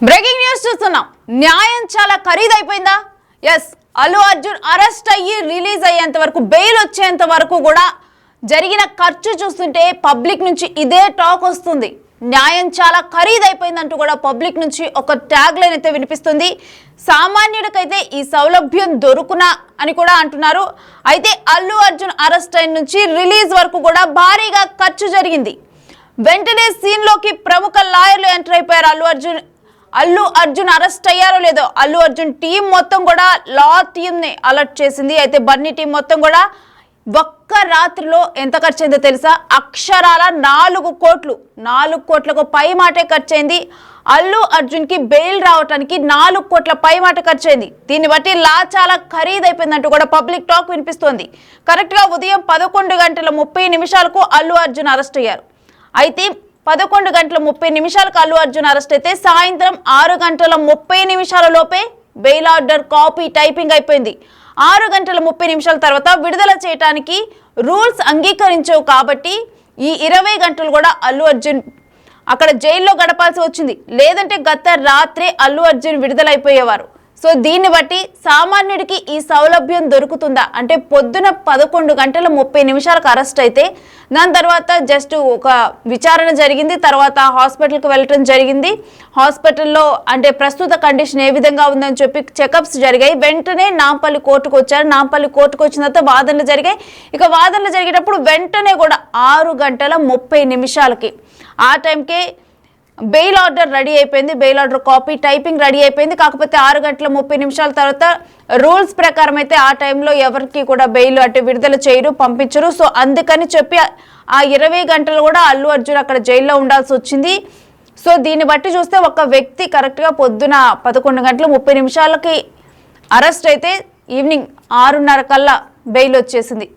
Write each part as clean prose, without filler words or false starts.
Breaking news చూస్తున్నాం. న్యాయం చాలా ఖరీదైపోయిందా? ఎస్, అల్లు అర్జున్ అరెస్ట్ అయ్యి రిలీజ్ అయ్యేంత వరకు, బెయిల్ వచ్చేంత వరకు కూడా జరిగిన ఖర్చు చూస్తుంటే పబ్లిక్ నుంచి ఇదే టాక్ వస్తుంది. న్యాయం చాలా ఖరీదైపోయిందంటూ కూడా పబ్లిక్ నుంచి ఒక ట్యాగ్ లైన్ అయితే వినిపిస్తుంది. సామాన్యుడికైతే ఈ సౌలభ్యం దొరుకునా అని కూడా అంటున్నారు. అయితే అల్లు అర్జున్ అరెస్ట్ అయిన నుంచి రిలీజ్ వరకు కూడా భారీగా ఖర్చు జరిగింది. వెంటనే సీన్లోకి ప్రముఖ లాయర్లు ఎంటర్ అయిపోయారు. అల్లు అర్జున్ అరెస్ట్ అయ్యారో లేదో అల్లు అర్జున్ టీం మొత్తం కూడా లా టీంని అలర్ట్ చేసింది. అయితే బన్నీ టీం మొత్తం కూడా ఒక్క రాత్రిలో ఎంత ఖర్చు అయిందో తెలుసా? అక్షరాల 4 కోట్లు, 4 కోట్లకు పై మాటే ఖర్చు అయింది. అల్లు అర్జున్కి బెయిల్ రావడానికి 4 కోట్ల పై మాట ఖర్చు అయింది. దీన్ని బట్టి లా చాలా ఖరీదైపోయిందంటూ కూడా పబ్లిక్ టాక్ వినిపిస్తోంది. కరెక్ట్గా ఉదయం 11 గంటల 30 నిమిషాలకు అల్లు అర్జున్ అరెస్ట్ అయ్యారు. అయితే 11 గంటల 30 నిమిషాలకు అల్లు అర్జున్ అరెస్ట్ అయితే సాయంత్రం 6 గంటల 30 నిమిషాల లోపే బెయిల్ ఆర్డర్ కాపీ టైపింగ్ అయిపోయింది. 6 గంటల 30 నిమిషాల తర్వాత విడుదల చేయడానికి రూల్స్ అంగీకరించవు కాబట్టి ఈ 20 గంటలు కూడా అల్లు అర్జున్ అక్కడ జైల్లో గడపాల్సి వచ్చింది. లేదంటే గత రాత్రే అల్లు అర్జున్ విడుదలైపోయేవారు. సో దీన్ని బట్టి సామాన్యుడికి ఈ సౌలభ్యం దొరుకుతుందా అంటే, పొద్దున 11 గంటల 30 నిమిషాలకు అరెస్ట్ అయితే దాని తర్వాత జస్ట్ ఒక విచారణ జరిగింది. తర్వాత హాస్పిటల్కి వెళ్ళటం జరిగింది. హాస్పిటల్లో అంటే ప్రస్తుత కండిషన్ ఏ విధంగా ఉందని చెప్పి చెకప్స్ జరిగాయి. వెంటనే నాంపల్లి కోర్టుకు వచ్చారు. నాంపల్లి కోర్టుకు వచ్చిన తర్వాత వాదనలు జరిగాయి. ఇక వాదనలు జరిగేటప్పుడు వెంటనే కూడా 6 గంటల 30 నిమిషాలకి ఆ టైంకే బెయిల్ ఆర్డర్ రెడీ అయిపోయింది. Bail order copy typing ready అయిపోయింది. కాకపోతే 6 గంటల 30 నిమిషాల తర్వాత రూల్స్ ప్రకారం అయితే ఆ టైంలో ఎవరికి కూడా బెయిల్ అంటే విడుదల చేయరు, పంపించరు. సో అందుకని చెప్పి ఆ 20 గంటలు కూడా అల్లు అర్జున్ అక్కడ జైల్లో ఉండాల్సి వచ్చింది. సో దీన్ని బట్టి చూస్తే ఒక వ్యక్తి కరెక్ట్గా పొద్దున 11 గంటల 30 నిమిషాలకి అరెస్ట్ అయితే ఈవినింగ్ 6:30 కల్లా బెయిల్ వచ్చేసింది.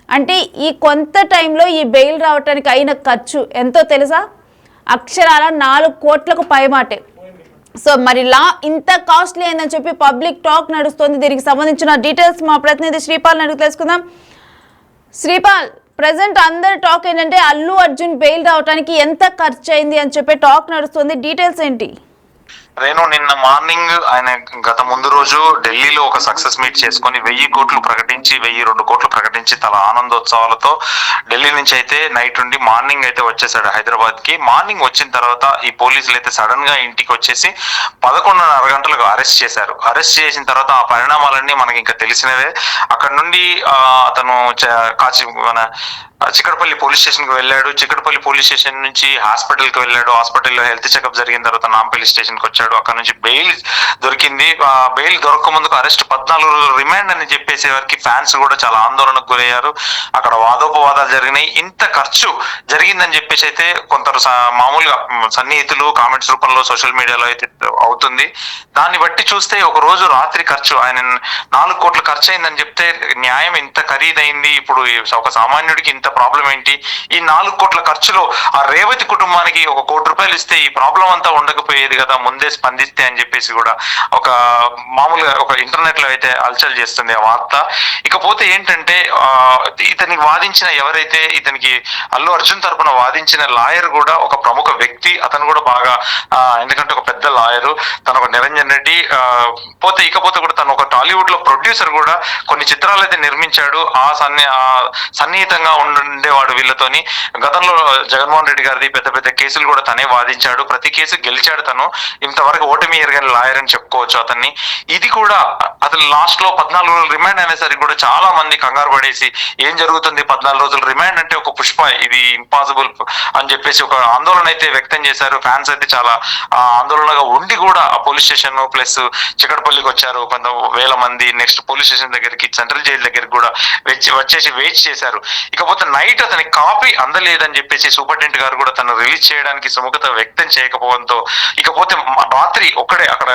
అంటే ఈ కొంత టైంలో ఈ బెయిల్ రావడానికి అయిన ఖర్చు ఎంతో తెలుసా? అక్షరాల 4 కోట్లకు పైమాటే. సో మరి లా ఇంత కాస్ట్లీ అయిందని చెప్పి పబ్లిక్ టాక్ నడుస్తుంది. దీనికి సంబంధించిన డీటెయిల్స్ మా ప్రతినిధి శ్రీపాల్ అడుగు తెలుసుకుందాం. శ్రీపాల్, ప్రజెంట్ అందరి టాక్ ఏంటంటే అల్లు అర్జున్ బెయిల్ రావడానికి ఎంత ఖర్చు అయింది అని చెప్పి టాక్ నడుస్తుంది. డీటెయిల్స్ ఏంటి? నేను నిన్న మార్నింగ్ ఆయన గత ముందు రోజు ఢిల్లీలో ఒక సక్సెస్ మీట్ చేసుకొని 1000 కోట్లు ప్రకటించి 1002 కోట్లు ప్రకటించి తల ఆనందోత్సవాలతో ఢిల్లీ నుంచి అయితే నైట్ ఉండి మార్నింగ్ అయితే వచ్చేసాడు హైదరాబాద్ కి. మార్నింగ్ వచ్చిన తర్వాత ఈ పోలీసులు అయితే సడన్ గా ఇంటికి వచ్చేసి 11:30 గంటలకు అరెస్ట్ చేశారు. అరెస్ట్ చేసిన తర్వాత ఆ పరిణామాలన్నీ మనకి ఇంకా తెలిసినవే. అక్కడ నుండి అతను చిక్కడపల్లి పోలీస్ స్టేషన్ కి వెళ్ళాడు. చిక్కడపల్లి పోలీస్ స్టేషన్ నుంచి హాస్పిటల్ కి వెళ్ళాడు. హాస్పిటల్లో హెల్త్ చెకప్ జరిగిన తర్వాత నాంపల్లి స్టేషన్ కి వచ్చాడు. అక్కడ నుంచి బెయిల్ దొరికింది. బెయిల్ దొరక ముందుకు అరెస్ట్ 14 రోజులు రిమాండ్ అని చెప్పేసే వారికి ఫ్యాన్స్ కూడా చాలా ఆందోళనకు గురయ్యారు. అక్కడ వాదోపవాదాలు జరిగినాయి. ఇంత ఖర్చు జరిగిందని చెప్పేసి అయితే కొందరు మామూలుగా సన్నిహితులు కామెంట్స్ రూపంలో సోషల్ మీడియాలో అయితే అవుతుంది. దాన్ని బట్టి చూస్తే ఒక రోజు రాత్రి ఖర్చు ఆయన 4 కోట్ల ఖర్చు అయిందని చెప్తే న్యాయం ఇంత ఖరీదైంది. ఇప్పుడు ఒక సామాన్యుడికి ఇంత ప్రాబ్లం ఏంటి? ఈ 4 కోట్ల ఖర్చులో ఆ రేవతి కుటుంబానికి 1 కోటి రూపాయలు ఇస్తే ఈ ప్రాబ్లం అంతా ఉండకపోయేది కదా, ముందే స్పందిస్తే అని చెప్పేసి కూడా ఒక మామూలుగా ఒక ఇంటర్నెట్ లో అయితే అల్చల్ చేస్తుంది ఆ వార్త. ఇకపోతే ఏంటంటే ఇతనికి వాదించిన ఎవరైతే ఇతనికి అల్లు అర్జున్ తరపున వాదించిన లాయర్ కూడా ఒక ప్రముఖ వ్యక్తి. అతను కూడా బాగా ఎందుకంటే ఒక పెద్ద లాయరు. తను ఒక నిరంజన్ రెడ్డి. ఇకపోతే కూడా తను ఒక టాలీవుడ్ లో ప్రొడ్యూసర్ కూడా. కొన్ని చిత్రాలు అయితే నిర్మించాడు. సన్నిహితంగా ఉండేవాడు వీళ్ళతోని. గతంలో జగన్మోహన్ రెడ్డి గారిది పెద్ద పెద్ద కేసులు కూడా తనే వాదించాడు. ప్రతి కేసు గెలిచాడు తను. ఇంతవరకు ఓటమి ఎరగని లాయర్ అని చెప్పుకోవచ్చు అతన్ని. ఇది కూడా అతను లాస్ట్ లో 14 రోజులు రిమాండ్ అనేసరికి కూడా చాలా మంది కంగారు పడేసి ఏం జరుగుతుంది 14 రోజులు రిమాండ్ అంటే ఒక పుష్ప, ఇది ఇంపాసిబుల్ అని చెప్పేసి ఒక ఆందోళన అయితే వ్యక్తం చేశారు. ఫ్యాన్స్ అయితే చాలా ఆందోళనగా ఉండి కూడా ఆ పోలీస్ స్టేషన్ ప్లస్ చిక్కడపల్లికి వచ్చారు 1,000 మంది. నెక్స్ట్ పోలీస్ స్టేషన్ దగ్గరికి, సెంట్రల్ జైలు దగ్గరికి కూడా వచ్చేసి వెయిట్ చేశారు. ఇకపోతే నైట్ అతనికి కాపీ అందలేదని చెప్పేసి సూపరింటెండెంట్ గారు కూడా తను రిలీజ్ చేయడానికి సుముఖత వ్యక్తం చేయకపోవడంతో ఇకపోతే రాత్రి ఒక్కడే అక్కడ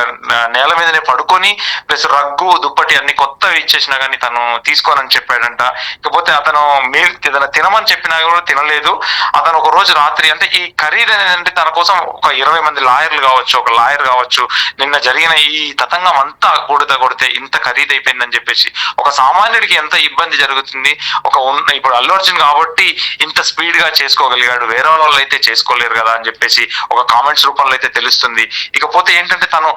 నేల మీదనే పడుకొని ప్లస్ రగ్గు దుప్పటి అన్ని కొత్తవి ఇచ్చేసినా కానీ తను తీసుకోనని చెప్పాడంట. ఇకపోతే అతను ఏదైనా తినమని చెప్పినా కూడా తినలేదు. అతను ఒక రోజు రాత్రి అంటే ఈ ఖరీదు అనేది తన కోసం ఒక 20 మంది లాయర్లు కావచ్చు, ఒక లాయర్ కావచ్చు, నిన్న జరిగిన ఈ తతంగం అంతా కొడితే ఇంత ఖరీదైపోయిందని చెప్పేసి ఒక సామాన్యుడికి ఎంత ఇబ్బంది జరుగుతుంది. ఇప్పుడు అల్లు అర్జున్ కాబట్టి ఇంత స్పీడ్ గా చేసుకోగలిగాడు, వేరే వాళ్ళు అయితే చేసుకోలేరు కదా అని చెప్పేసి ఒక కామెంట్స్ రూపంలో అయితే తెలుస్తుంది. ఇకపోతే ఏంటంటే తను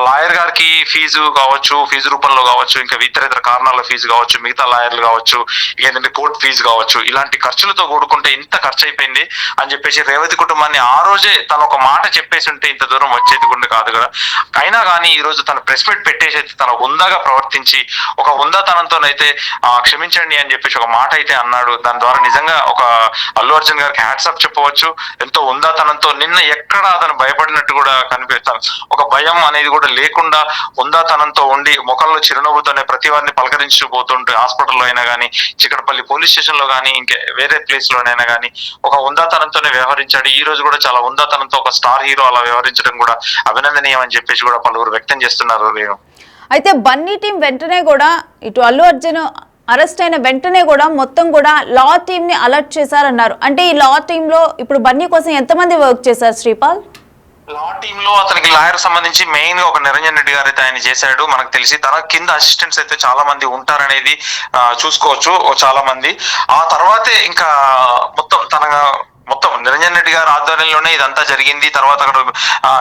లాయర్ గారికి ఫీజు కావచ్చు, ఫీజు రూపంలో కావచ్చు, ఇంకా ఇతర కారణాల ఫీజు కావచ్చు, మిగతా లాయర్లు కావచ్చు, ఏంటంటే కోర్టు ఫీజు కావచ్చు, ఇలాంటి ఖర్చులతో కూడుకుంటే ఇంత ఖర్చు అయిపోయింది అని చెప్పేసి రేవతి కుటుంబాన్ని ఆ రోజే తను ఒక మాట చెప్పేసి ఉంటే ఇంత దూరం వచ్చేది కూడా కాదు కదా. అయినా కానీ ఈ రోజు తను ప్రెస్ మీట్ పెట్టేసి తన హుందాగా ప్రవర్తించి ఒక హుందాతనంతోనైతే క్షమించండి అని చెప్పేసి ఒక మాట అయితే అన్నాడు. దాని ద్వారా నిజంగా ఒక అల్లు అర్జున్ గారికి హ్యాట్సాప్ చెప్పవచ్చు. ఎంతో హుందాతనంతో నిన్న ఎక్కడ అతను భయపడినట్టు కూడా కనిపిస్తాం, ఒక భయం అనేది కూడా లేకుండా హుందాతనంతో ఉండి ముఖంలో చిరునవ్వుతోనే ప్రతి వారిని పలకరించు పోతుంటే హాస్పిటల్లో అయినా కానీ, చికటపల్లి పోలీస్ స్టేషన్ లో కానీ, ఇంకా వేరే ప్లేస్ లోనైనా కానీ ఒక హుందాతనంతోనే వ్యవహరించాడు. ఈ రోజు కూడా చాలా హుందాతనంతో ఒక స్టార్ హీరో అలా వ్యవహరించడం కూడా అభినందనీయం అని చెప్పేసి కూడా పలువురు వ్యక్తం చేస్తున్నారు. నేను అయితే బన్నీ టీం వెంటనే కూడా ఇటు అల్లు అర్జున్ అరెస్ట్ అయిన వెంటనే కూడా మొత్తం కూడా లా టీమ్ ని అలర్ట్ చేశారన్నారు. అంటే ఈ లా టీమ్ లో ఇప్పుడు బన్నీ కోసం ఎంతమంది వర్క్ చేశారు శ్రీపాల్? లా టీమ్ లో అతనికి లాయర్ సంబంధించి మెయిన్ గా ఒక నిరంజన్ రెడ్డి గారు అయితే ఆయన చేశాడు. మనకు తెలిసి తన కింద అసిస్టెంట్స్ అయితే చాలా మంది ఉంటారనేది చూసుకోవచ్చు, చాలా మంది. ఆ తర్వాతే ఇంకా మొత్తం నిరంజన్ రెడ్డి గారి ఆధ్వర్యంలోనే ఇదంతా జరిగింది. తర్వాత అక్కడ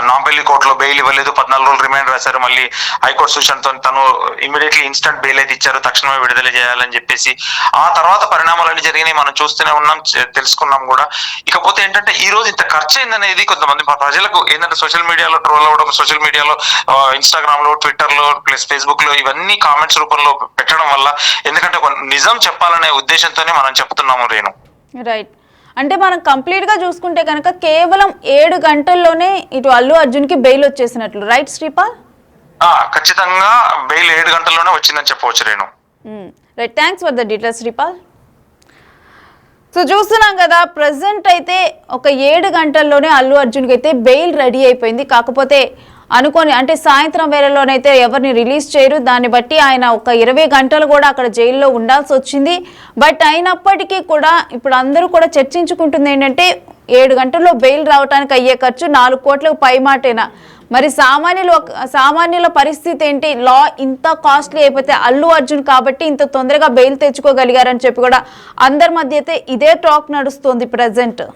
నాంపల్లి కోర్టులో బెయిల్ ఇవ్వలేదు, 14 రోజులు రిమాండ్ రాశారు. మళ్ళీ హైకోర్టు సూచనతో తను ఇమీడియట్లీ ఇన్స్టంట్ బెయిల్ అయితే ఇచ్చారు, తక్షణమే విడుదల చేయాలని చెప్పేసి. ఆ తర్వాత పరిణామాలన్నీ జరిగినాయి, మనం చూస్తూనే ఉన్నాం, తెలుసుకున్నాం కూడా. ఇకపోతే ఏంటంటే ఈ రోజు ఇంత ఖర్చు అయిందనేది కొంతమంది ప్రజలకు ఏంటంటే సోషల్ మీడియాలో ట్రోల్ అవ్వడం, సోషల్ మీడియాలో ఇన్స్టాగ్రామ్ లో, ట్విట్టర్ లో, ప్లస్ ఫేస్బుక్ లో ఇవన్నీ కామెంట్స్ రూపంలో పెట్టడం వల్ల, ఎందుకంటే నిజం చెప్పాలనే ఉద్దేశంతోనే మనం చెప్తున్నాము. రేణు రైట్, అంటే మనం కంప్లీట్ గా చూసుకుంటే కనుక కేవలం 7 గంటల్లోనే ఇటు అల్లు అర్జున్ కి బెయిల్ వచ్చేసినట్లు, రైట్ శ్రీపాల్? ఖచ్చితంగా బెయిల్ 7 గంటల్లోనే వచ్చిందని చెప్పవచ్చు. Renu right, thanks for the details Sripal. So చూస్తున్నాం కదా, ప్రజెంట్ అయితే ఒక 7 గంటల్లోనే అల్లు అర్జున్కి అయితే బెయిల్ రెడీ అయిపోయింది. కాకపోతే అనుకోని అంటే సాయంత్రం వేళలోనైతే ఎవరిని రిలీజ్ చేయరు, దాన్ని బట్టి ఆయన ఒక 20 గంటలు కూడా అక్కడ జైల్లో ఉండాల్సి వచ్చింది. బట్ అయినప్పటికీ కూడా ఇప్పుడు అందరూ కూడా చర్చించుకుంటుంది ఏంటంటే 7 గంటల్లో బెయిల్ రావడానికి అయ్యే ఖర్చు 4 కోట్లకు పైమాటేనా? మరి సామాన్యుల పరిస్థితి ఏంటి? లా ఇంత కాస్ట్లీ అయిపోతే అల్లు అర్జున్ కాబట్టి ఇంత తొందరగా బెయిల్ తెచ్చుకోగలిగారని చెప్పి కూడా అందరి మధ్య అయితే ఇదే టాక్ నడుస్తుంది ప్రజెంట్.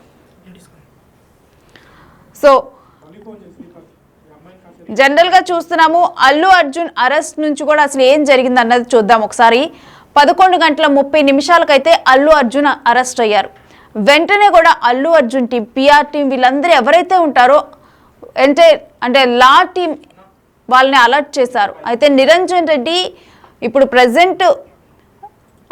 సో జనరల్ గా చూస్తున్నాము అల్లు అర్జున్ అరెస్ట్ నుంచి కూడా అసలు ఏం జరిగింది అన్నది చూద్దాం ఒకసారి. 11:30 అయితే అల్లు అర్జున్ అరెస్ట్ అయ్యారు. వెంటనే కూడా Allu Arjun team, PR team, వీళ్ళందరూ ఎవరైతే ఉంటారో అంటే లా టీం వాళ్ళని అలర్ట్ చేశారు. అయితే నిరంజన్ రెడ్డి ఇప్పుడు ప్రజెంట్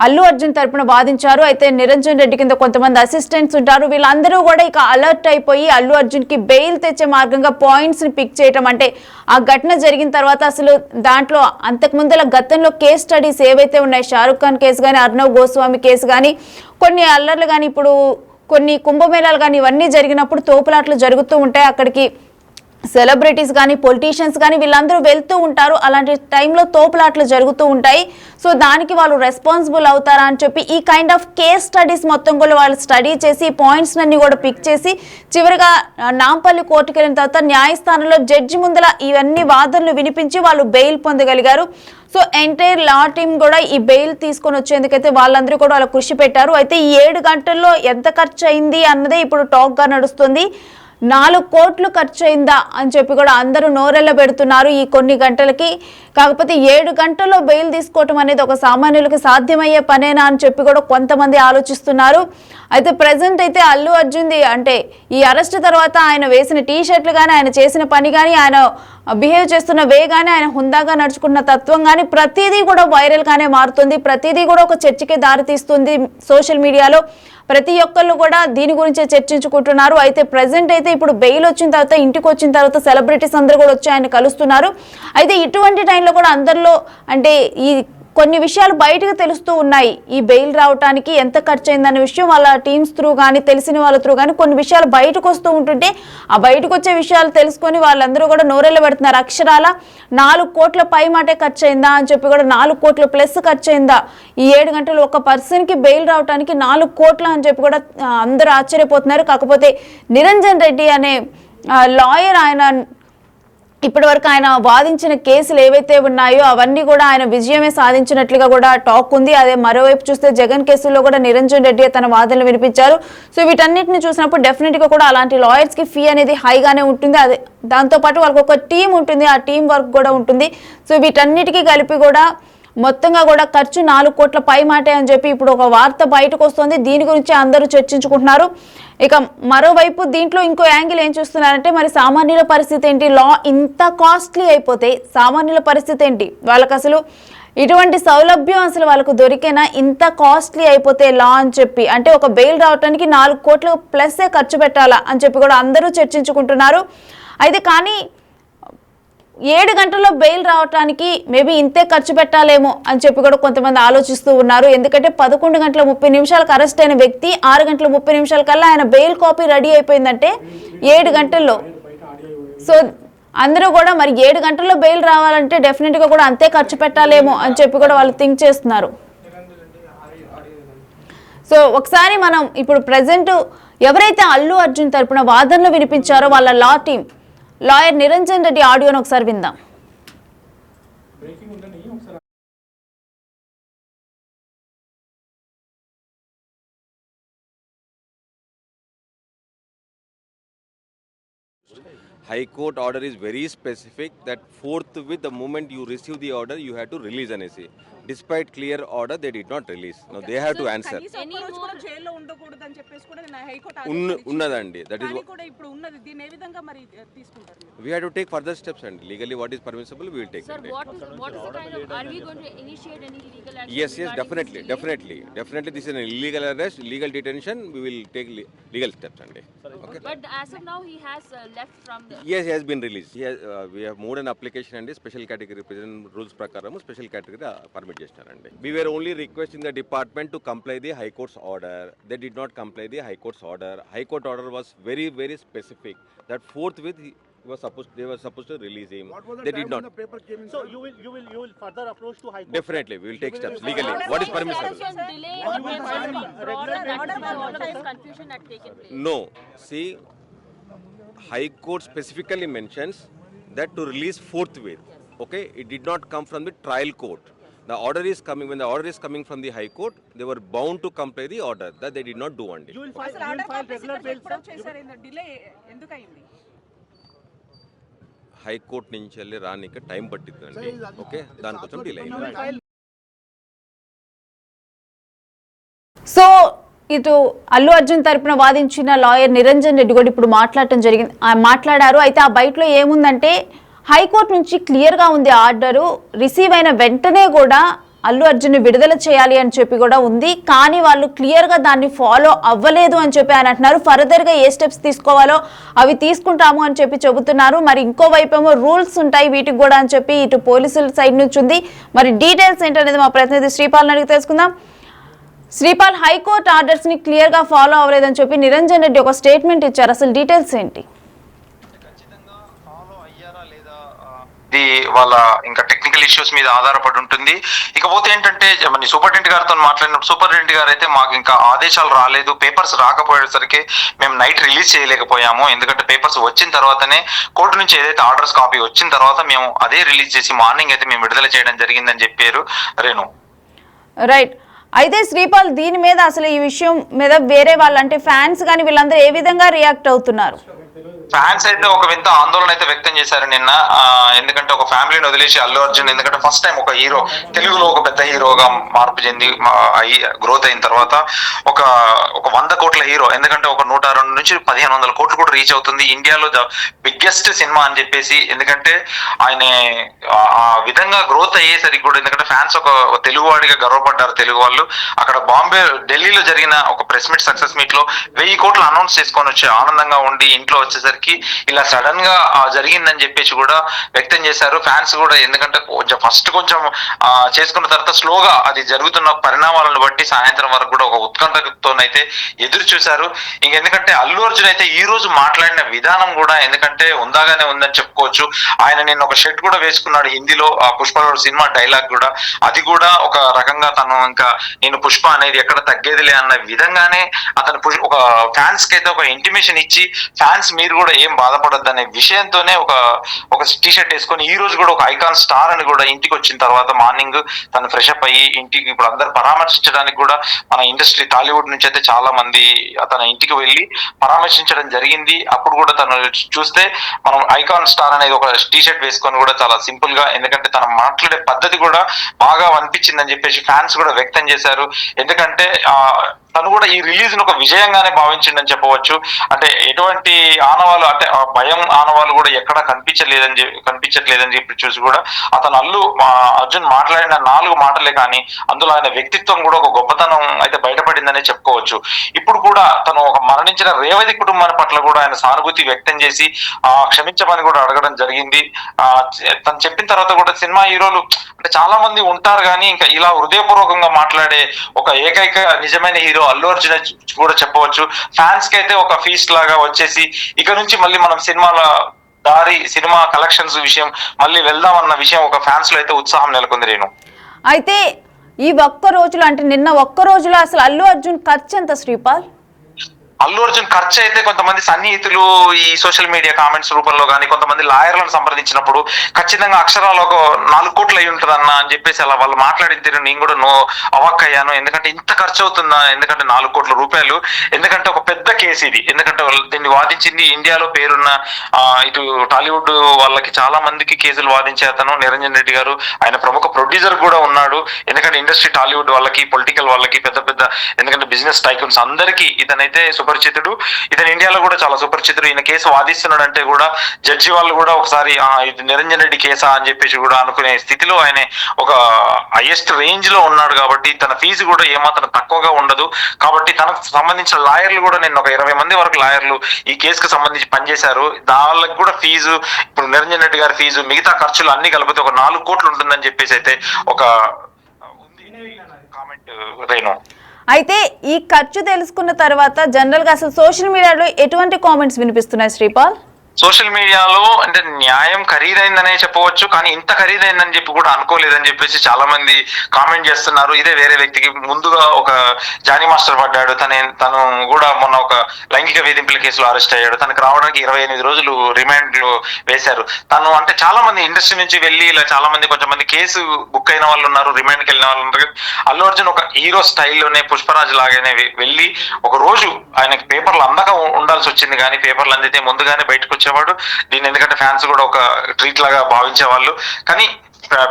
అల్లు అర్జున్ తరపున వాదించారు. అయితే నిరంజన్ రెడ్డి కింద కొంతమంది అసిస్టెంట్స్ ఉంటారు, వీళ్ళందరూ కూడా ఇక అలర్ట్ అయిపోయి అల్లు అర్జున్ కి బెయిల్ తెచ్చే మార్గంగా పాయింట్స్ ని పిక్ చేయటం. అంటే ఆ ఘటన జరిగిన తర్వాత అసలు దాంట్లో అంతకుముందుల గతంలో కేస్ స్టడీస్ ఏవైతే ఉన్నాయి, షారుఖ్ ఖాన్ కేసు కానీ, అర్నవ్ గోస్వామి కేసు కానీ, కొన్ని అల్లర్లు కానీ, ఇప్పుడు కొన్ని కుంభమేళాలు కానీ, ఇవన్నీ జరిగినప్పుడు తోపులాట్లు జరుగుతూ ఉంటాయి. అక్కడికి సెలబ్రిటీస్ కానీ, పొలిటీషియన్స్ కానీ వీళ్ళందరూ వెళ్తూ ఉంటారు. అలాంటి టైంలో తోపులాట్లు జరుగుతూ ఉంటాయి. సో దానికి వాళ్ళు రెస్పాన్సిబుల్ అవుతారా అని చెప్పి ఈ కైండ్ ఆఫ్ కేస్ స్టడీస్ మొత్తం కూడా వాళ్ళు స్టడీ చేసి పాయింట్స్ అన్ని కూడా పిక్ చేసి చివరిగా నాంపల్లి కోర్టుకు వెళ్ళిన తర్వాత న్యాయస్థానంలో జడ్జి ముందల ఇవన్నీ వాదనలు వినిపించి వాళ్ళు బెయిల్ పొందగలిగారు. సో ఎంటైర్ లా టీమ్ కూడా ఈ బెయిల్ తీసుకొని వచ్చేందుకైతే వాళ్ళందరూ కూడా వాళ్ళ కృషి పెట్టారు. అయితే ఈ 7 గంటల్లో ఎంత ఖర్చు అయింది అన్నదే ఇప్పుడు టాక్ గా నడుస్తుంది. 4 కోట్లు ఖర్చు అయిందా అని చెప్పి కూడా అందరూ నోరెళ్ళ పెడుతున్నారు ఈ కొన్ని గంటలకి. కాకపోతే 7 గంటల్లో బెయిల్ తీసుకోవటం అనేది ఒక సామాన్యులకి సాధ్యమయ్యే పనేనా అని చెప్పి కూడా కొంతమంది ఆలోచిస్తున్నారు. అయితే ప్రజెంట్ అయితే అల్లు అర్జున్ది అంటే ఈ అరెస్ట్ తర్వాత ఆయన వేసిన టీషర్ట్లు కానీ, ఆయన చేసిన పని కానీ, ఆయన బిహేవ్ చేస్తున్న వే కానీ, ఆయన హుందాగా నడుచుకున్న తత్వం కానీ ప్రతిదీ కూడా వైరల్ గానే మారుతుంది. ప్రతిదీ కూడా ఒక చర్చకే దారితీస్తుంది. సోషల్ మీడియాలో ప్రతి ఒక్కళ్ళు కూడా దీని గురించే చర్చించుకుంటున్నారు. అయితే ప్రజెంట్ అయితే ఇప్పుడు బెయిల్ వచ్చిన తర్వాత, ఇంటికి వచ్చిన తర్వాత సెలబ్రిటీస్ అందరూ కూడా వచ్చి ఆయన కలుస్తున్నారు. అయితే ఇటువంటి టైంలో కూడా అందరిలో అంటే ఈ కొన్ని విషయాలు బయటకు తెలుస్తూ ఉన్నాయి. ఈ బెయిల్ రావడానికి ఎంత ఖర్చు అయిందనే విషయం వాళ్ళ టీమ్స్ త్రూ కానీ, తెలిసిన వాళ్ళ త్రూ కానీ కొన్ని విషయాలు బయటకు వస్తూ ఉంటుంటే ఆ బయటకు వచ్చే విషయాలు తెలుసుకొని వాళ్ళందరూ కూడా నోరెళ్ళ పెడుతున్నారు. అక్షరాల 4 కోట్ల పై మాటే ఖర్చు అయిందా అని చెప్పి కూడా 4 కోట్ల ప్లస్ ఖర్చు అయిందా ఈ 7 గంటలు ఒక పర్సన్కి బెయిల్ రావడానికి 4 కోట్ల అని చెప్పి కూడా అందరూ ఆశ్చర్యపోతున్నారు. కాకపోతే నిరంజన్ రెడ్డి అనే లాయర్ ఆయన ఇప్పటి వరకు ఆయన వాదించిన కేసులు ఏవైతే ఉన్నాయో అవన్నీ కూడా ఆయన విజయమే సాధించినట్లుగా కూడా టాక్ ఉంది. అదే మరోవైపు చూస్తే జగన్ కేసులో కూడా నిరంజన్ రెడ్డి తన వాదనలు వినిపించారు. సో వీటన్నిటిని చూసినప్పుడు డెఫినెట్ గా కూడా అలాంటి లాయర్స్ కి ఫీ అనేది హైగానే ఉంటుంది. అదే దాంతోపాటు వాళ్ళకి ఒక టీం ఉంటుంది, ఆ టీం వర్క్ కూడా ఉంటుంది. సో వీటన్నిటికీ కలిపి కూడా మొత్తంగా కూడా ఖర్చు 4 కోట్ల పై మాటే అని చెప్పి ఇప్పుడు ఒక వార్త బయటకు వస్తుంది. దీని గురించి అందరూ చర్చించుకుంటున్నారు. ఇక మరోవైపు దీంట్లో ఇంకో యాంగిల్ ఏం చూస్తున్నారంటే మరి సామాన్యుల పరిస్థితి ఏంటి? లా ఇంత కాస్ట్లీ అయిపోతే సామాన్యుల పరిస్థితి ఏంటి? వాళ్ళకి అసలు ఇటువంటి సౌలభ్యం అసలు వాళ్ళకు దొరికేనా? ఇంత కాస్ట్లీ అయిపోతే లా అని చెప్పి అంటే ఒక బెయిల్ రావడానికి 4 కోట్లు ప్లస్సే ఖర్చు పెట్టాలా అని చెప్పి కూడా అందరూ చర్చించుకుంటున్నారు. అయితే కానీ 7 గంటల్లో బెయిల్ రావడానికి మేబీ ఇంతే ఖర్చు పెట్టాలేమో అని చెప్పి కూడా కొంతమంది ఆలోచిస్తూ ఉన్నారు. ఎందుకంటే 11 గంటల 30 నిమిషాలకు అరెస్ట్ అయిన వ్యక్తి 6 గంటల 30 నిమిషాల కల్లా ఆయన బెయిల్ కాపీ రెడీ అయిపోయిందంటే 7 గంటల్లో. సో అందరూ కూడా మరి 7 గంటల్లో బెయిల్ రావాలంటే డెఫినెట్గా కూడా అంతే ఖర్చు పెట్టాలేమో అని చెప్పి కూడా వాళ్ళు థింక్ చేస్తున్నారు. సో ఒకసారి మనం ఇప్పుడు ప్రజెంట్ ఎవరైతే అల్లు అర్జున్ తరపున వాదనలు వినిపించారో వాళ్ళ లా టీం లాయర్ నిరంజన్ రెడ్డి ఆడియోను ఒకసారి విందాం. High Court order is very specific that forthwith the moment you receive the order you have to release NSC. Despite clear order they did not release. Now they have to answer. ఉన్నదండి that is we have to take further steps and legally what is permissible we will take. Sir, what is the kind of, are we going to initiate any legal action? Yes, definitely this is an illegal arrest, illegal detention, we will take legal steps and okay. But as of now he has left from the Yes, he has been released. He has, we have moved an application and special category present rules prakaram special category permit chestarandi. We were only requesting the department to comply the High Court's order. They did not comply the High Court's order. High Court order was very specific that forthwith they were supposed to release him. What was the They time did when not. the paper came in? So you will further approach to High Court. Definitely, we will take steps legally. What is permissible? There is some delay in the order, that is why all of this confusion had taken place. No. See, High Court specifically mentions that to release forthwith. Okay, it did not come from the trial court. The order is coming. When the order is coming from the High Court, they were bound to comply the order. That they did not do one day. You will file regular bail. High court నుంచి వెళ్ళి రానికి time పట్టిందండి. Okay, దానికోసం delay అయింది. So ఇటు అల్లు అర్జున్ తరపున వాదించిన lawyer Niranjan Reddy కూడా ఇప్పుడు మాట్లాడటం జరిగింది, మాట్లాడారు. అయితే ఆ బయటలో ఏముందంటే హైకోర్టు నుంచి క్లియర్గా ఉంది ఆర్డరు, రిసీవ్ అయిన వెంటనే కూడా అల్లు అర్జున్ విడుదల చేయాలి అని చెప్పి కూడా ఉంది. కానీ వాళ్ళు క్లియర్గా దాన్ని ఫాలో అవ్వలేదు అని చెప్పి ఆయన అంటున్నారు. ఫర్దర్గా ఏ స్టెప్స్ తీసుకోవాలో అవి తీసుకుంటాము అని చెప్పి చెబుతున్నారు. మరి ఇంకోవైపు ఏమో రూల్స్ ఉంటాయి వీటికి కూడా అని చెప్పి ఇటు పోలీసుల సైడ్ నుంచి ఉంది. మరి డీటెయిల్స్ ఏంటనేది మా ప్రతినిధి శ్రీపాల్ని అడిగి తెలుసుకుందాం. శ్రీపాల్, హైకోర్టు ఆర్డర్స్ ని క్లియర్ గా ఫాలో అవ్వలేదని చెప్పి నిరంజన్ రెడ్డి ఒక స్టేట్మెంట్ ఇచ్చారు, అసలు డీటెయిల్స్ ఏంటి? ఇది వాళ్ళ ఇంకా టెక్నికల్ ఇష్యూస్ మీద ఆధారపడి ఉంటుంది. ఇకపోతే ఏంటంటే మన సూపరింటెండెంట్ గారితో మాట్లాడినప్పుడు సూపరింటెండెంట్ గారు అయితే మాకు ఇంకా ఆదేశాలు రాలేదు, పేపర్స్ రాకపోయేసరికి మేము నైట్ రిలీజ్ చేయలేకపోయాము, ఎందుకంటే పేపర్స్ వచ్చిన తర్వాతనే కోర్టు నుంచి ఏదైతే ఆర్డర్స్ కాపీ వచ్చిన తర్వాత మేము అదే రిలీజ్ చేసి మార్నింగ్ అయితే మేము విడుదల చేయడం జరిగిందని చెప్పారు. రేణు, రైట్. అయితే శ్రీపాల్, దీని మీద అసలు ఈ విషయం మీద వేరే వాళ్ళు అంటే ఫ్యాన్స్ కానీ వీళ్ళందరూ ఏ విధంగా రియాక్ట్ అవుతున్నారు? ఫ్యాన్స్ అయితే ఒక వింత ఆందోళన అయితే వ్యక్తం చేశారు నిన్న. ఎందుకంటే ఒక ఫ్యామిలీని వదిలేసి అల్లు అర్జున్, ఎందుకంటే ఫస్ట్ టైం ఒక హీరో తెలుగులో ఒక పెద్ద హీరోగా మార్పు చెంది గ్రోత్ అయిన తర్వాత ఒక 100 కోట్ల హీరో, ఎందుకంటే ఒక 102 నుంచి 1500 కోట్లు కూడా రీచ్ అవుతుంది. ఇండియాలో ద బిగ్గెస్ట్ సినిమా అని చెప్పేసి, ఎందుకంటే ఆయన ఆ విధంగా గ్రోత్ అయ్యేసరికి కూడా, ఎందుకంటే ఫ్యాన్స్ ఒక తెలుగువాడిగా గర్వపడ్డారు తెలుగు వాళ్ళు. అక్కడ ఢిల్లీలో జరిగిన ఒక ప్రెస్ మీట్, సక్సెస్ మీట్ లో 1000 కోట్లు అనౌన్స్ చేసుకొని వచ్చి ఆనందంగా ఉండి ఇంట్లో వచ్చేసరికి ఇలా సడన్ గా జరిగిందని చెప్పేసి కూడా వ్యక్తం చేశారు ఫ్యాన్స్ కూడా. ఎందుకంటే కొంచెం చేసుకున్న తర్వాత స్లోగా అది జరుగుతున్న పరిణామాలను బట్టి సాయంత్రం వరకు కూడా ఒక ఉత్కంఠతోనైతే ఎదురు చూశారు. ఎందుకంటే అల్లు అర్జున్ అయితే ఈ రోజు మాట్లాడిన విధానం కూడా ఎందుకంటే ఉందాగానే ఉందని చెప్పుకోవచ్చు. ఆయన నిన్న ఒక షర్ట్ కూడా వేసుకున్నాడు హిందీలో, ఆ పుష్ప సినిమా డైలాగ్ కూడా, అది కూడా ఒక రకంగా తను ఇంకా నేను పుష్ప అనేది ఎక్కడ తగ్గేదిలే అన్న విధంగానే అతను ఒక ఫ్యాన్స్ కి అయితే ఒక ఇంటిమేషన్ ఇచ్చి ఫ్యాన్స్ మీరు కూడా ఏం బాధపడద్దు అనే విషయంతోనే ఒక టీ షర్ట్ వేసుకొని ఈ రోజు కూడా ఒక ఐకాన్ స్టార్ అని కూడా ఇంటికి వచ్చిన తర్వాత మార్నింగ్ తను ఫ్రెష్ అప్ అయ్యి ఇంటికి ఇప్పుడు అందరు పరామర్శించడానికి కూడా మన ఇండస్ట్రీ టాలీవుడ్ నుంచి అయితే చాలా మంది తన ఇంటికి వెళ్ళి పరామర్శించడం జరిగింది. అప్పుడు కూడా తను చూస్తే మనం ఐకాన్ స్టార్ అనేది ఒక టీ షర్ట్ వేసుకొని కూడా చాలా సింపుల్ గా, ఎందుకంటే తను మాట్లాడే పద్ధతి కూడా బాగా అనిపించిందని చెప్పేసి ఫ్యాన్స్ కూడా వ్యక్తం చేశారు. ఎందుకంటే తను కూడా ఈ రిలీజ్ ను ఒక విజయంగానే భావించిండని చెప్పవచ్చు. అంటే ఎటువంటి ఆనవాళ్ళు, అంటే భయం ఆనవాళ్ళు కూడా ఎక్కడా కనిపించట్లేదని చెప్పి చూసి కూడా అతను అర్జున్ మాట్లాడిన 4 మాటలే కానీ అందులో ఆయన వ్యక్తిత్వం కూడా ఒక గొప్పతనం అయితే బయటపడిందనే చెప్పుకోవచ్చు. ఇప్పుడు కూడా తను ఒక మరణించిన రేవతి కుటుంబాన్ని పట్ల కూడా ఆయన సానుభూతి వ్యక్తం చేసి క్షమించమని కూడా అడగడం జరిగింది. తను చెప్పిన తర్వాత కూడా సినిమా హీరోలు అంటే చాలా మంది ఉంటారు కానీ ఇంకా ఇలా హృదయపూర్వకంగా మాట్లాడే ఒక ఏకైక నిజమైన హీరో అల్లు అర్జున్ కూడా చెప్పవచ్చు. ఫ్యాన్స్ కి అయితే ఒక ఫీస్ట్ లాగా వచ్చేసి ఇక నుంచి మళ్ళీ మనం సినిమా కలెక్షన్స్ విషయం మళ్ళీ వెళ్దామన్న విషయం ఒక ఫ్యాన్స్ లో అయితే ఉత్సాహం నెలకొంది. నేను అయితే ఈ ఒక్క రోజులో, అంటే నిన్న ఒక్క రోజులో అసలు అల్లు అర్జున్ ఖర్చు ఎంత శ్రీపాల్? అల్లు అర్జున్ ఖర్చు అయితే కొంతమంది సన్నిహితులు ఈ సోషల్ మీడియా కామెంట్స్ రూపంలో కానీ కొంతమంది లాయర్లను సంప్రదించినప్పుడు ఖచ్చితంగా అక్షరాలు ఒక 4 కోట్లు అయి ఉంటుందన్న అని చెప్పేసి అలా వాళ్ళు మాట్లాడితే నేను కూడా అవాక్కయ్యాను. ఎందుకంటే ఇంత ఖర్చు అవుతుందా? ఎందుకంటే 4 కోట్ల రూపాయలు, ఎందుకంటే ఒక పెద్ద కేసు ఇది. ఎందుకంటే దీన్ని వాదించింది ఇండియాలో పేరున్న ఇటు టాలీవుడ్ వాళ్ళకి చాలా మందికి కేసులు వాదించే అతను నిరంజన్ రెడ్డి గారు. ఆయన ప్రముఖ ప్రొడ్యూసర్ కూడా ఉన్నాడు. ఎందుకంటే ఇండస్ట్రీ టాలీవుడ్ వాళ్ళకి, పొలిటికల్ వాళ్ళకి, పెద్ద ఎందుకంటే బిజినెస్ టైకూన్స్ అందరికీ ఇతనైతే సుపరిచితుడు. ఇతను ఇండియాలో కూడా చాలా సుపరిచితుడు. ఈయన కేసు వాదిస్తున్నాడు అంటే కూడా జడ్జి వాళ్ళు కూడా ఒకసారి ఇది నిరంజన్ రెడ్డి కేసా అని చెప్పేసి కూడా అనుకునే స్థితిలో ఆయన ఒక హైయెస్ట్ రేంజ్ లో ఉన్నాడు. కాబట్టి తన ఫీజు కూడా ఏమాత్రం తక్కువగా ఉండదు. కాబట్టి తనకు సంబంధించిన లాయర్లు కూడా నేను ఒక 20 మంది వరకు లాయర్లు ఈ కేసుకు సంబంధించి పనిచేశారు. వాళ్ళకి కూడా ఫీజు, ఇప్పుడు నిరంజన్ రెడ్డి గారి ఫీజు, మిగతా ఖర్చులు అన్ని కలిపితే ఒక 4 కోట్లు ఉంటుందని చెప్పేసి అయితే ఒక కామెంట్ రేణు. అయితే ఈ ఖర్చు తెలుసుకున్న తర్వాత జనరల్ గా అసలు సోషల్ మీడియాలో ఎటువంటి కామెంట్స్ వినిపిస్తున్నాయి శ్రీపాల్? సోషల్ మీడియాలో అంటే న్యాయం ఖరీదైందనే చెప్పవచ్చు, కానీ ఇంత ఖరీదైందని చెప్పి కూడా అనుకోలేదని చెప్పేసి చాలా మంది కామెంట్ చేస్తున్నారు. ఇదే వేరే వ్యక్తికి ముందుగా ఒక జానీ మాస్టర్ పడ్డాడు. తను కూడా మొన్న ఒక లైంగిక వేధింపుల కేసులో అరెస్ట్ అయ్యాడు. తనకు రావడానికి 28 రోజులు రిమాండ్ లో వేశారు. తను అంటే చాలా మంది ఇండస్ట్రీ నుంచి వెళ్ళి ఇలా చాలా మంది కొంచెం మంది కేసు బుక్ అయిన వాళ్ళు ఉన్నారు, రిమాండ్కి వెళ్ళిన వాళ్ళు ఉన్నారు. అల్లు అర్జున్ ఒక హీరో స్టైల్లోనే పుష్పరాజ్ లాగానే వెళ్ళి ఒక రోజు ఆయనకి పేపర్లు అందక ఉండాల్సి వచ్చింది, కానీ పేపర్లు అందితే ముందుగానే బయటకు వచ్చేవాడు. దీన్ని ఎందుకంటే ఫ్యాన్స్ కూడా ఒక ట్రీట్ లాగా భావించేవాళ్ళు. కానీ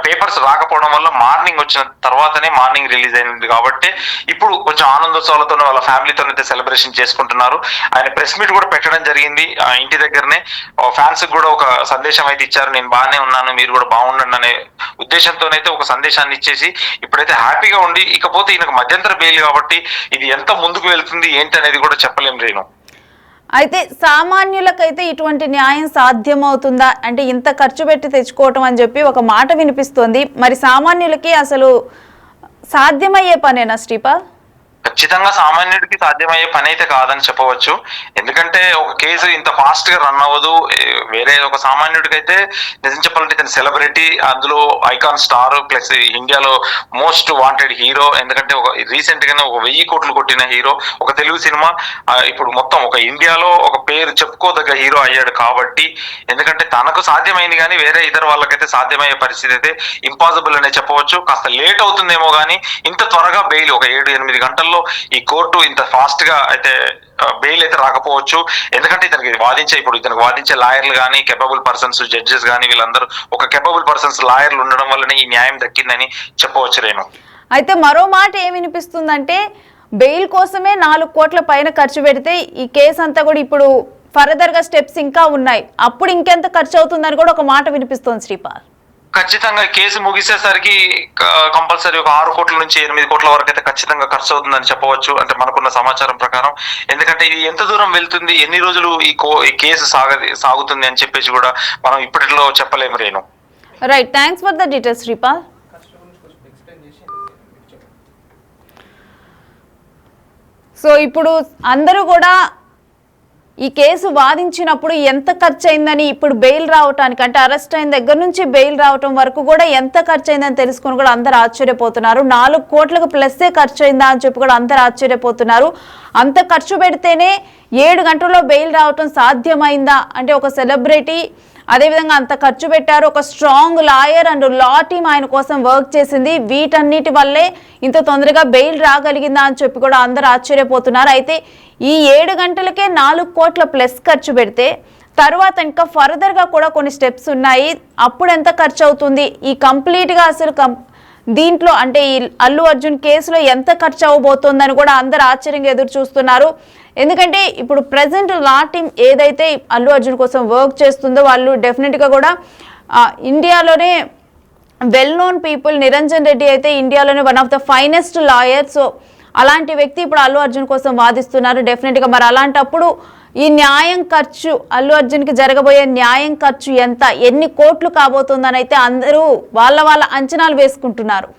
పేపర్స్ రాకపోవడం వల్ల మార్నింగ్ వచ్చిన తర్వాతనే మార్నింగ్ రిలీజ్ అయింది. కాబట్టి ఇప్పుడు కొంచెం ఆనందోత్సవాలతో వాళ్ళ ఫ్యామిలీతో అయితే సెలబ్రేషన్ చేసుకుంటున్నారు. ఆయన ప్రెస్ మీట్ కూడా పెట్టడం జరిగింది ఇంటి దగ్గరనే. ఫ్యాన్స్ కూడా ఒక సందేశం అయితే ఇచ్చారు, నేను బాగానే ఉన్నాను, మీరు కూడా బాగుండండి అనే ఉద్దేశంతోనైతే ఒక సందేశాన్ని ఇచ్చేసి ఇప్పుడైతే హ్యాపీగా ఉండి, ఇకపోతే ఈయనకు మధ్యంతర బెయిల్ కాబట్టి ఇది ఎంత ముందుకు వెళ్తుంది ఏంటి అనేది కూడా చెప్పలేం రేణు. అయితే సామాన్యులకైతే ఇటువంటి న్యాయం సాధ్యమవుతుందా? అంటే ఇంత ఖర్చు పెట్టి తెచ్చుకోవటం అని చెప్పి ఒక మాట వినిపిస్తోంది. మరి సామాన్యులకి అసలు సాధ్యమయ్యే పనేనా శ్రీపాల్? ఖచ్చితంగా సామాన్యుడికి సాధ్యమయ్యే పని అయితే కాదని చెప్పవచ్చు. ఎందుకంటే ఒక కేసు ఇంత ఫాస్ట్ గా రన్ అవ్వదు. వేరే ఒక సామాన్యుడికి అయితే నిజం చెప్పాలంటే ఇతను సెలబ్రిటీ, అందులో ఐకాన్ స్టార్, ప్లస్ ఇండియాలో మోస్ట్ వాంటెడ్ హీరో. ఎందుకంటే ఒక రీసెంట్ గానే ఒక 1000 కోట్లు కొట్టిన హీరో, ఒక తెలుగు సినిమా ఇప్పుడు మొత్తం ఒక ఇండియాలో ఒక పేరు చెప్పుకోదగ్గ హీరో అయ్యాడు. కాబట్టి ఎందుకంటే తనకు సాధ్యమైంది కానీ వేరే ఇతర వాళ్ళకైతే సాధ్యమయ్యే పరిస్థితి అయితే ఇంపాసిబుల్ అనే చెప్పవచ్చు. కాస్త లేట్ అవుతుందేమో కానీ ఇంత త్వరగా బెయిల్ ఒక 7-8 గంటల్లో ఈ కోర్టు ఇంత ఫాస్ట్ గా అయితే బెయిల్ అయితే రాకపోవచ్చు. ఎందుకంటే ఇతనికి వాదించే లాయర్లు కానీ, కెపబుల్ పర్సన్స్, జడ్జెస్ కానీ వీళ్ళందరూ ఒక కెపబుల్ పర్సన్స్ లాయర్లు ఉండడం వల్లనే ఈ న్యాయం దక్కిందని చెప్పవచ్చు రేణు. అయితే మరో మాట ఏం వినిపిస్తుందంటే బెయిల్ కోసమే 4 కోట్ల పైన ఖర్చు పెడితే ఈ కేసు అంతా కూడా ఇప్పుడు ఫర్దర్ గా స్టెప్స్ ఇంకా ఉన్నాయి, అప్పుడు ఇంకెంత ఖర్చు అవుతుందని కూడా ఒక మాట వినిపిస్తోంది శ్రీపాల్. ఖచ్చితంగా కేసు ముగిసేసరికి కంపల్సరీ ఒక 6 కోట్ల నుంచి 8 కోట్ల వరకు అయితే ఖచ్చితంగా ఖర్చు అవుతుందని చెప్పవచ్చు, అంటే మనకున్న సమాచారం ప్రకారం. ఎందుకంటే ఇది ఎంత దూరం వెళ్తుంది, ఎన్ని రోజులు ఈ కేసు సాగుతుంది అని చెప్పేసి కూడా మనం ఇప్పటిలో చెప్పలేము Renu. Right, thanks for the details Sripal. So ఇప్పుడు అందరూ కూడా ఈ కేసు వాదించినప్పుడు ఎంత ఖర్చు అయిందని, ఇప్పుడు బెయిల్ రావటానికి అంటే అరెస్ట్ అయిన దగ్గర నుంచి బెయిల్ రావటం వరకు కూడా ఎంత ఖర్చు అయిందని తెలుసుకుని కూడా అందరు ఆశ్చర్యపోతున్నారు. 4 కోట్లకు ప్లస్సే ఖర్చు అయిందా అని చెప్పి కూడా అందరు ఆశ్చర్యపోతున్నారు. అంత ఖర్చు పెడితేనే 7 గంటల్లో బెయిల్ రావటం సాధ్యమైందా అంటే ఒక సెలబ్రిటీ అదేవిధంగా అంత ఖర్చు పెట్టారు. ఒక strong lawyer and law team ఆయన కోసం వర్క్ చేసింది. వీటన్నిటి వల్లే ఇంత తొందరగా బెయిల్ రాగలిగిందా అని చెప్పి కూడా అందరు ఆశ్చర్యపోతున్నారు. అయితే ఈ 7 గంటలకే 4 కోట్ల ప్లస్ ఖర్చు పెడితే తర్వాత ఇంకా ఫర్దర్గా కూడా కొన్ని స్టెప్స్ ఉన్నాయి. అప్పుడు ఎంత ఖర్చు అవుతుంది, ఈ కంప్లీట్గా అసలు దీంట్లో అంటే ఈ అల్లు అర్జున్ కేసులో ఎంత ఖర్చు అవ్వబోతోందని కూడా అందరు ఆశ్చర్యంగా ఎదురు చూస్తున్నారు. ఎందుకంటే ఇప్పుడు ప్రజెంట్ లా టీమ్ ఏదైతే అల్లు అర్జున్ కోసం వర్క్ చేస్తుందో వాళ్ళు డెఫినెట్గా కూడా ఇండియాలోనే well known people. Niranjan Reddy అయితే ఇండియాలోనే one of the finest lawyer. So అలాంటి వ్యక్తి ఇప్పుడు అల్లు అర్జున్ కోసం వాదిస్తున్నారు. డెఫినెట్గా మరి అలాంటప్పుడు ఈ న్యాయం ఖర్చు అల్లు అర్జున్కి జరగబోయే న్యాయం ఖర్చు ఎంత, ఎన్ని కోట్లు కాబోతుందని అయితే అందరూ వాళ్ళ అంచనాలు వేసుకుంటున్నారు.